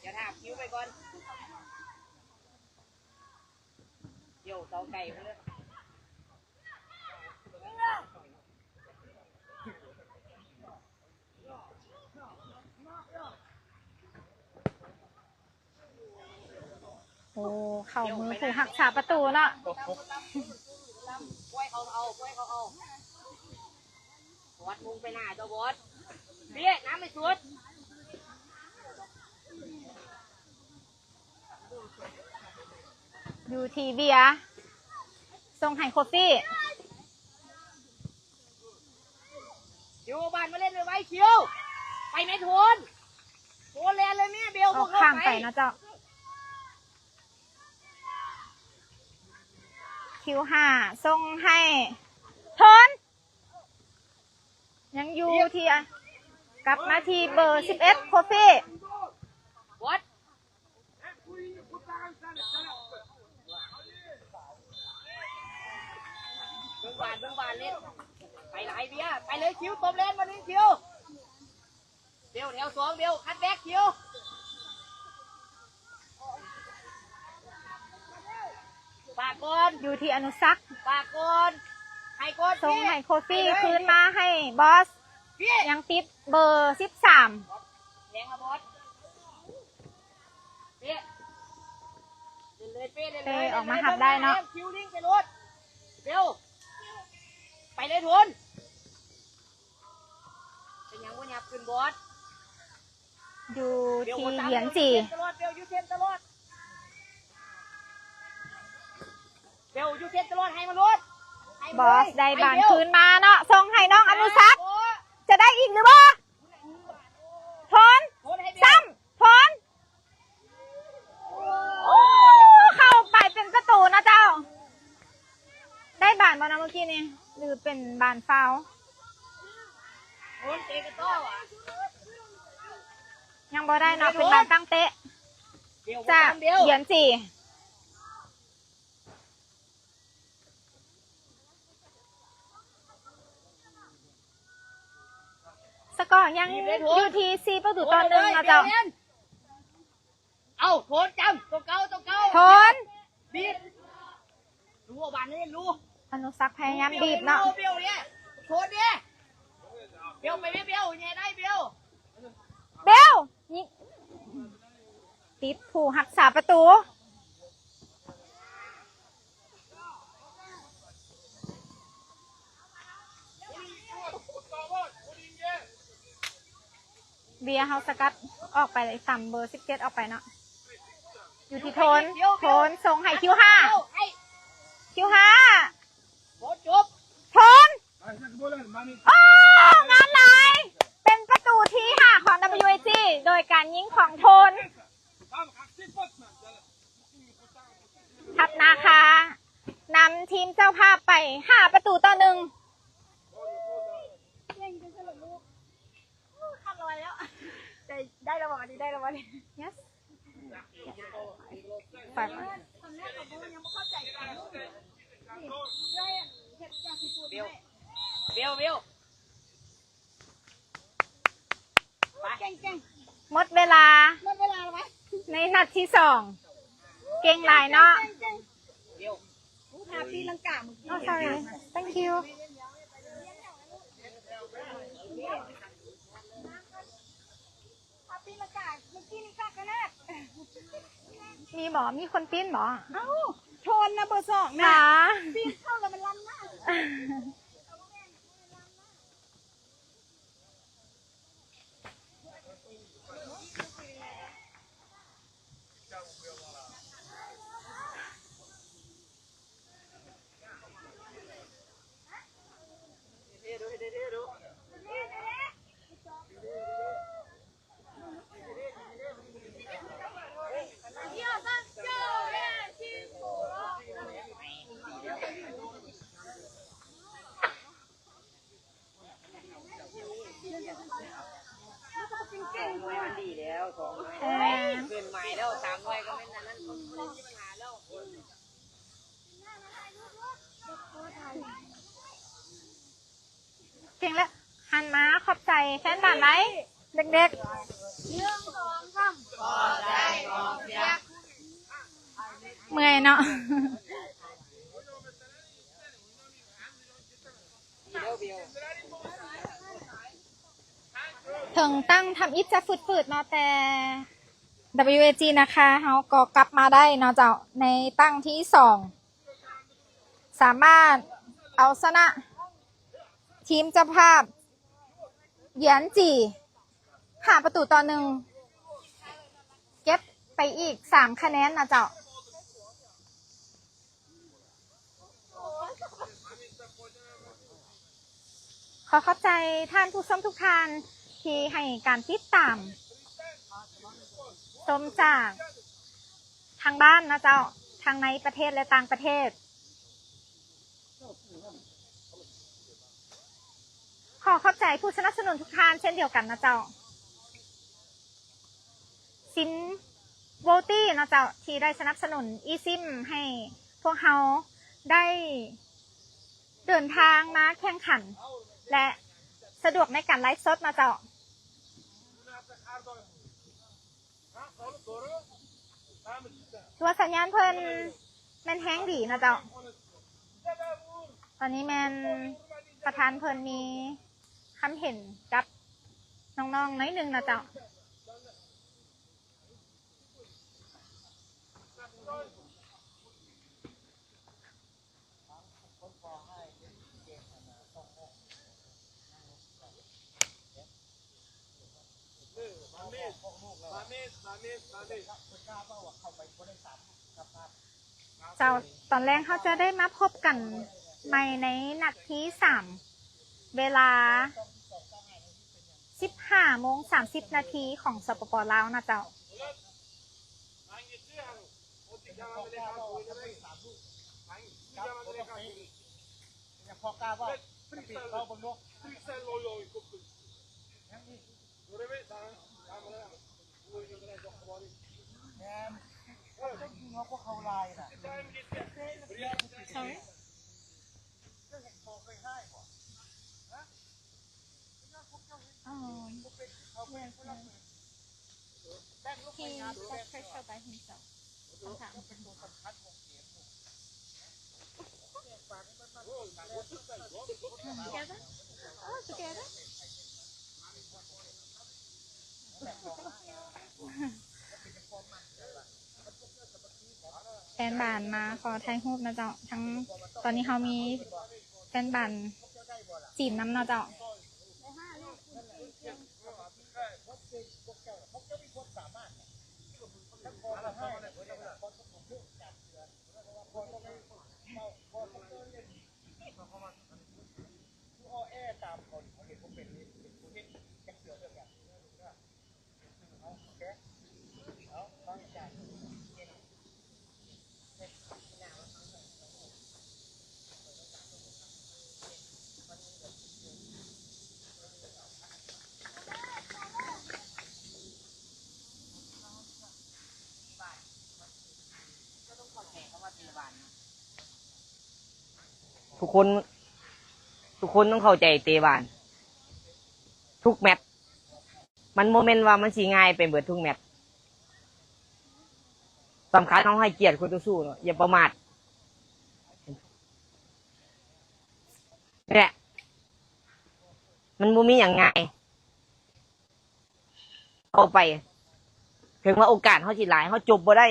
อย่าถามคิวไปก่อนเดี๋ยวเตาไก่ไปเลย โอ้เข่ามือผู้หักษาประตูเนาะ กล้วยเขาวัดมุงไปหน้าเจ้าบอสเบี้ยน้ำไม่สุด อยู่ที่เบียร์ทรงไห่โคฟี่ อยู่บ้านมาเล่นเลยไว้คิวไปไหมทุนโทุนแลนเลยแม่เบล ออกข้างไปนะเจ้าคิว5ทรงให้ทนยังอยู่ที่กลับมาที่เบอร์ 11 โคฟี่ วัดเบื้องบานเล่นไปไหนเบี้ยไปเลยคิวตบเล่นมาเลยคิวเดี๋ยว2เดี๋ยวคัดแบ็กคิวปากก่อน อยู่ที่อนุสัก ปากก่อนให้ก่อน ทรงไห่โคฟี่คืนมาให้บอส พี่ ยังติดเบอร์ 13 แรงอะบอสเป๊ะเลยเป๊ะเลย เป้ออกมาหับได้เนาะ คิวลิงไปรถเร็วไปเลยทุนเป็นยังวันยับขึ้นบอส อยู่ที่เหรียญจี ตลอดเบลยูเทนตลอดเบลยูเทนตลอดให้มารถ บอสได้บานคืนมาเนาะทรงให้น้องอนุสักจะได้อีกหรือเปล่าทนซ้ำทน กี้นี่หรือเป็นบานฟาว โอนเตะกันโต้อะ ยังบ่ได้เนาะเป็นบานตั้งเตะ เดี๋ยว จาก เดียว เหยียนจีสกอร์ยังอยู่ที่4-1นะเจ้า เอาโทนจำตัวเก่า ทน บีบรู้ว่าบ้านนี้รู้ อนุสักษ์พยายามบีบเนาะ เบี้ยวเนี่ยโทนเนี่ยเบี้ยวไปไม่เบี้ยวเนี่ยได้เบี้ยว เบลยิงติดผู้หักษาประตู เบียร์เฮาสกัดออกไปเลยต่ำเบอร์17ออกไปเนาะอยู่ที่โทนส่งให้คิว5 โทนจบ โทนโอ้งานไหนเป็นประตูที่5ของ WAG โดยการยิงของโทนทับนาคานำทีมเจ้าภาพไป5-1ได้แล้ววันนี้ yes ไปมา เบี้ยวไปเก่ง หมดเวลาในนัดที่2เก่งหลายเนาะ เบี้ยว oh sorry thank you มีคนปิ้นหมอ โทนนะเบอร์2 หนา ปีนเข้าแล้วมันล้ำหน้า มันดีแล้วของ เออ เกินใหม่แล้ว3หน่วยก็ไม่นานนั้นไม่มีปัญหาแล้ว เก่งแล้วหันมาขอบใจแฟนบ้านไหมเด็กๆเมื่อยเนาะ ถึงตั้งทำอิฐจะฝืดๆเนาะแต่ WAG นะคะเขาก็กลับมาได้เนาะเจ้าในตั้งที่2สามารถเอาชนะทีมเจ้าภาพเหยียนจี5-1เก็บไปอีก3คะแนนนะเจ้าขอเข้าใจท่านผู้ชมทุกท่านที่ให้การติดตามชมจากทางบ้านนะเจ้าทางในประเทศและต่างประเทศขอเข้าใจผู้สนับสนุนทุกท่านเช่นเดียวกันนะเจ้าซินโวตี้นะเจ้าที่ได้สนับสนุนอีซิมให้พวกเราได้เดินทางมาแข่งขันและสะดวกในการไลฟ์สดนะเจ้าตัวสัญญาณเพิ่นแม่นแห้งดีนะเจ้าตอนนี้แม่นประธานเพิ่นมีคำเห็นกับน้องๆน้อยหนึ่งนะเจ้าเจ้าตอนแรกเขาจะได้มาพบกันใหม่ในนัดที่3เวลา 15:30 ของสปป.ลาวนะเจ้า พอกาว่าปิดเข้าบนนกแม่ต้องยิงเขาพวกเขาลายน่ะ sorry อ๋อ he got pressure by himself ต้องถาม together oh together แฟนบ้านมาขอถ่ายรูปนะเจ้าทั้งตอนนี้เขามีแฟนบ้านจีบน้ำเนาะเจ้าทุกคนต้องเข้าใจเตะบานทุกแมตช์มันโมเมนต์ว่ามันสีง่ายไปเบิดทุกแมตช์สำคัญต้องให้เกียรติคู่ต่อสู้เนาะอย่าประมาทเนี่ยมันบ่มีอย่างง่ายเอาไปถึงว่าโอกาสเขาสิหลายเขาจบบ่ได้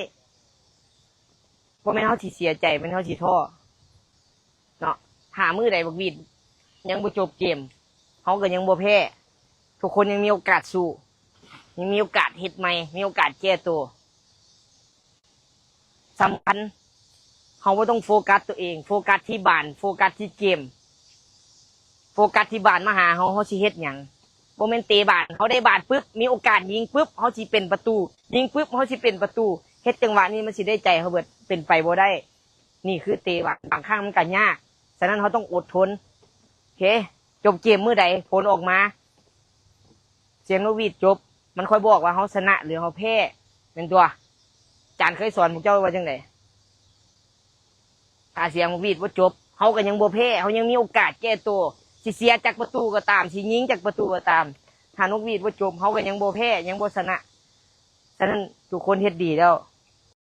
เพราะแม่นเขาสิเสียใจแม่นเขาสิท้อเนาะหามือใดบักวีดยังบ่จบเกมเขาก็ยังบ่แพ้ทุกคนยังมีโอกาสสู้ยังมีโอกาสเฮ็ดใหม่มีโอกาสแก้ตัวสำคัญเขาบ่ต้องโฟกัสตัวเองโฟกัสที่บ้านโฟกัสที่เกมโฟกัสที่บ้านมาหาเขาสิเฮ็ดหยังบ่แม่นเตะบ้านเขาได้บ้านปึ๊บมีโอกาสยิงปึ๊บเขาสิเป็นประตูยิงปึ๊บเขาสิเป็นประตูเฮ็ดจังหวะนี้มันสิได้ใจเขาเบิดเป็นไปบ่ได้นี่คือเตะบ้านบางครั้งมันก็ยากฉะนั้นเขาต้องอดทนโอเคจบเกมมื้อใดผลออกมาเสียงนกหวีดจบมันค่อยบอกว่าเขาชนะหรือเขาแพ้เป็นตัวอาจารย์เคยสอนพวกเจ้าว่าจังไดถ้าเสียงนกหวีดว่าจบเขาก็ยังบ่แพ้เขายังมีโอกาสแก้ตัวสิเสียจากประตูก็ตามสิยิงจากประตูก็ตามถ้านกหวีดว่าจบเขาก็ยังบ่แพ้ยังบ่ชนะฉะนั้นทุกคนเฮ็ดดีแล้ว